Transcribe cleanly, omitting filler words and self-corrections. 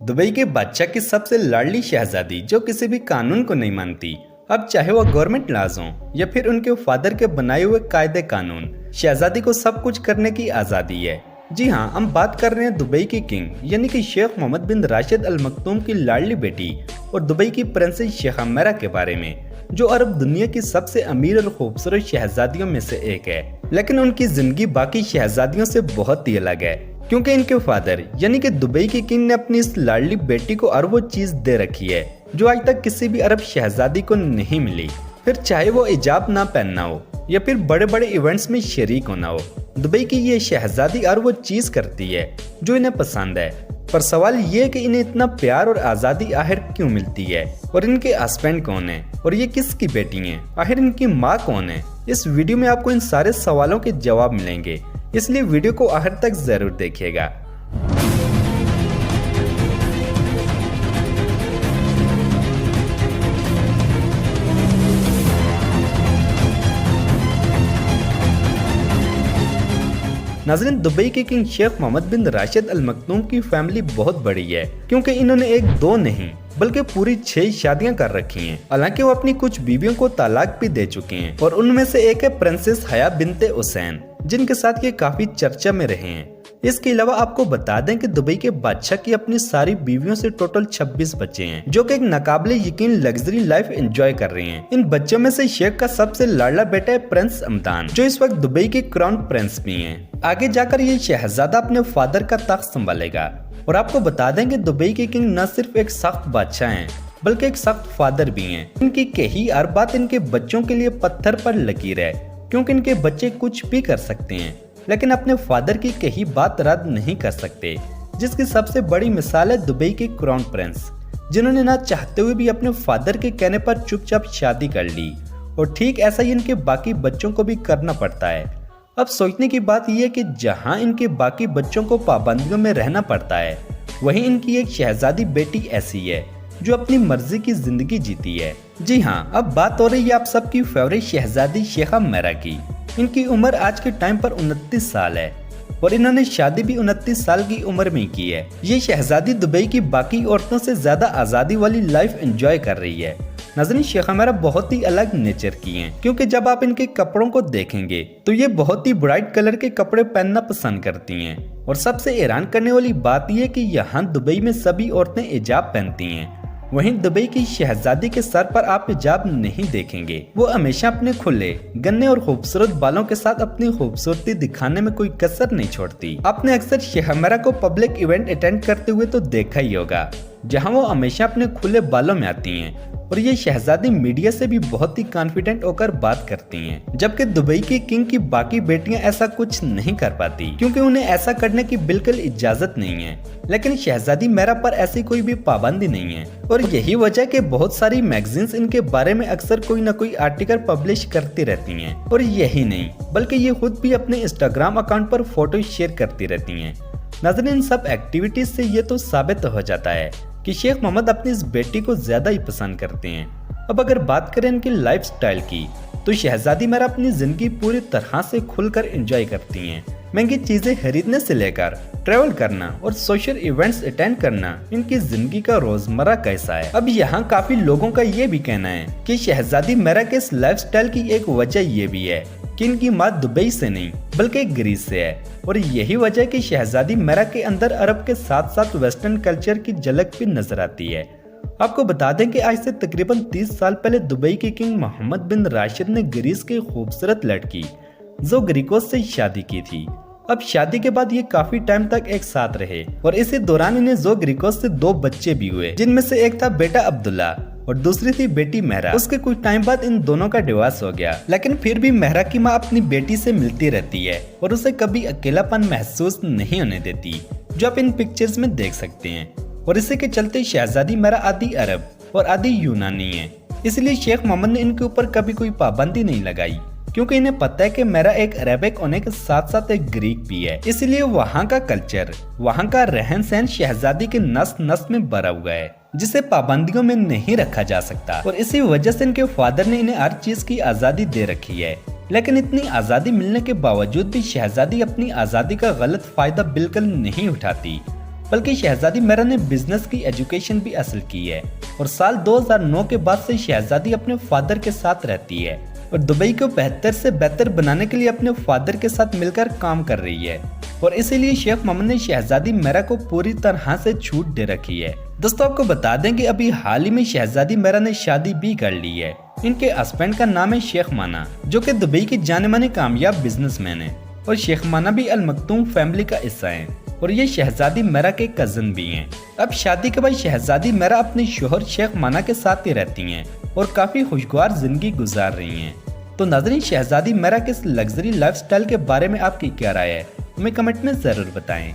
Dubai के बादशाह की सबसे लाडली शहजादी जो किसी भी कानून को नहीं मानती। अब चाहे वो गवर्नमेंट लॉज हो या फिर उनके फादर के बनाए हुए कायदे कानून, शहजादी को सब कुछ करने की आज़ादी है। जी हाँ, हम बात कर रहे हैं दुबई के किंग यानी कि शेख मोहम्मद बिन राशिद अल मखतूम की लाडली बेटी और दुबई की प्रिंसेस शेख अमेरा के बारे में, जो अरब दुनिया की सबसे अमीर और खूबसूरत शहजादियों में से एक है। लेकिन उनकी जिंदगी बाकी शहजादियों से बहुत ही अलग है, क्योंकि इनके फादर यानी कि दुबई के किंग ने अपनी इस लाडली बेटी को अरबों चीज दे रखी है जो आज तक किसी भी अरब शहजादी को नहीं मिली। फिर चाहे वो हिजाब ना पहनना हो या फिर बड़े बड़े इवेंट्स में शरीक होना हो, दुबई की ये शहजादी हर वो चीज करती है जो इन्हें पसंद है। पर सवाल ये है कि इन्हें इतना प्यार और आज़ादी आखिर क्यों मिलती है, और इनके हस्बैंड कौन है, और ये किसकी बेटी हैं, आखिर इनकी माँ कौन है। इस वीडियो में आपको इन सारे सवालों के जवाब मिलेंगे, इसलिए वीडियो को आखिर तक जरूर देखिएगा। नाज़रीन, दुबई के किंग शेख मोहम्मद बिन राशिद अल मखतूम की फैमिली बहुत बड़ी है, क्योंकि इन्होंने एक दो नहीं बल्कि पूरी 6 शादियां कर रखी हैं। हालांकि वो अपनी कुछ बीवियों को तलाक भी दे चुके हैं, और उनमें से एक है प्रिंसेस हया बिनते हुसैन, जिनके साथ ये काफी चर्चा में रहे हैं। इसके अलावा आपको बता दें कि दुबई के बादशाह की अपनी सारी बीवियों से टोटल 26 बच्चे हैं, जो कि एक नाकाबिले यकीन लग्जरी लाइफ एंजॉय कर रहे हैं। इन बच्चों में से शेख का सबसे लाडला बेटा है प्रिंस हमदान, जो इस वक्त दुबई के क्राउन प्रिंस भी हैं। आगे जाकर ये शहजादा अपने फादर का तख्त संभालेगा। और आपको बता दें कि दुबई के किंग न सिर्फ एक सख्त बादशाह हैं बल्कि एक सख्त फादर भी हैं। इनकी कही हर बात इनके बच्चों के लिए पत्थर पर लकीर है, क्योंकि इनके बच्चे कुछ भी कर सकते हैं लेकिन अपने फादर की कही बात रद्द नहीं कर सकते, जिसकी सबसे बड़ी मिसाल है दुबई के क्राउन प्रिंस, जिन्होंने ना चाहते हुए भी अपने फादर के कहने पर चुपचाप शादी कर ली। और ठीक ऐसा ही इनके बाकी बच्चों को भी करना पड़ता है। अब सोचने की बात यह है कि जहां इनके बाकी बच्चों को पाबंदियों में रहना पड़ता है, वहीं इनकी एक शहजादी बेटी ऐसी है जो अपनी मर्जी की जिंदगी जीती है। जी हाँ, अब बात हो रही है आप सबकी फेवरेट शहजादी शेख अमेरा की। इनकी उम्र आज के टाइम पर 29 साल है और इन्होंने शादी भी 29 साल की उम्र में की है। ये शहजादी दुबई की बाकी औरतों से ज्यादा आज़ादी वाली लाइफ एंजॉय कर रही है। नाज़रीन, शेख अमेरा बहुत ही अलग नेचर की हैं, क्योंकि जब आप इनके कपड़ों को देखेंगे तो ये बहुत ही ब्राइट कलर के कपड़े पहनना पसंद करती हैं। और सबसे हैरान करने वाली बात यह कि यहाँ दुबई में सभी औरतें हिजाब पहनती हैं, वहीं दुबई की शहजादी के सर पर आप हिजाब नहीं देखेंगे। वो हमेशा अपने खुले, गन्ने और खूबसूरत बालों के साथ अपनी खूबसूरती दिखाने में कोई कसर नहीं छोड़ती। आपने अक्सर शेख अमेरा को पब्लिक इवेंट अटेंड करते हुए तो देखा ही होगा, जहां वो हमेशा अपने खुले बालों में आती हैं। और ये शहजादी मीडिया से भी बहुत ही कॉन्फिडेंट होकर बात करती हैं, जबकि दुबई की किंग की बाकी बेटियां ऐसा कुछ नहीं कर पाती, क्योंकि उन्हें ऐसा करने की बिल्कुल इजाजत नहीं है। लेकिन शहजादी अमेरा पर ऐसी कोई भी पाबंदी नहीं है, और यही वजह कि बहुत सारी मैगजीन्स इनके बारे में अक्सर कोई न कोई आर्टिकल पब्लिश करती रहती हैं। और यही नहीं बल्कि ये खुद भी अपने इंस्टाग्राम अकाउंट पर फोटो शेयर करती रहती हैं। नाज़रीन, इन सब एक्टिविटीज से ये तो साबित हो जाता है कि शेख मोहम्मद अपनी इस बेटी को ज्यादा ही पसंद करते हैं। अब अगर बात करें इनकी लाइफस्टाइल की, तो शहजादी अमेरा अपनी जिंदगी पूरी तरह से खुलकर एंजॉय करती हैं। महंगी चीजें खरीदने से लेकर ट्रैवल करना और सोशल इवेंट्स अटेंड करना इनकी जिंदगी का रोजमर्रा का हिस्सा है। अब यहाँ काफी लोगों का ये भी कहना है कि शहजादी अमेरा के इस लाइफस्टाइल की एक वजह ये भी है कि इनकी माँ दुबई से नहीं बल्कि ग्रीस से है, और यही वजह है कि शहजादी अमेरा के अंदर अरब के साथ साथ वेस्टर्न कल्चर की झलक भी नजर आती है। आपको बता दें कि आज से तकरीबन 30 साल पहले दुबई के किंग मोहम्मद बिन राशिद ने ग्रीस की खूबसूरत लड़की ज़ोग्रिकोस से शादी की थी। अब शादी के बाद ये काफी टाइम तक एक साथ रहे, और इसी दौरान इन्हें ज़ोग्रिकोस से 2 बच्चे भी हुए, जिनमें से एक था बेटा अब्दुल्ला और दूसरी थी बेटी मेहरा। उसके कुछ टाइम बाद इन दोनों का डिवोर्स हो गया, लेकिन फिर भी मेहरा की माँ अपनी बेटी से मिलती रहती है और उसे कभी अकेलापन महसूस नहीं होने देती, जो आप इन पिक्चर्स में देख सकते हैं। और इसी के चलते शहजादी मेहरा आधी अरब और आधी यूनानी है, इसलिए शेख मोहम्मद ने इनके ऊपर कभी कोई पाबंदी नहीं लगाई, क्योंकि इन्हें पता है कि मेरा एक अरेबिक होने के साथ साथ एक ग्रीक भी है। इसलिए वहाँ का कल्चर, वहाँ का रहन सहन शहजादी के नस नस में भरा हुआ है, जिसे पाबंदियों में नहीं रखा जा सकता। और इसी वजह से इनके फादर ने इन्हें हर चीज की आजादी दे रखी है। लेकिन इतनी आजादी मिलने के बावजूद भी शहजादी अपनी आजादी का गलत फायदा बिल्कुल नहीं उठाती। बल्कि शहजादी मेरा ने बिजनेस की एजुकेशन भी हासिल की है और साल 2009 के बाद से शहजादी अपने फादर के साथ रहती है और दुबई को बेहतर से बेहतर बनाने के लिए अपने फादर के साथ मिलकर काम कर रही है और इसीलिए शेख मोहम्मद ने शहजादी मेरा को पूरी तरह से छूट दे रखी है। दोस्तों आपको बता दें कि अभी हाल ही में शहजादी मेरा ने शादी भी कर ली है। इनके हस्बैंड का नाम है शेख माना, जो कि दुबई के जाने माने कामयाब बिजनेसमैन है और शेख माना भी अल मखतूम फैमिली का हिस्सा है और ये शहजादी मेरा के कजन भी हैं। अब शादी के बाद शहजादी मेरा अपने शोहर शेख माना के साथ ही रहती हैं और काफी खुशगवार जिंदगी गुजार रही हैं। तो नाज़रीन, शहजादी मेरा के इस लग्जरी लाइफस्टाइल के बारे में आपकी क्या राय है, हमें कमेंट में जरूर बताएं।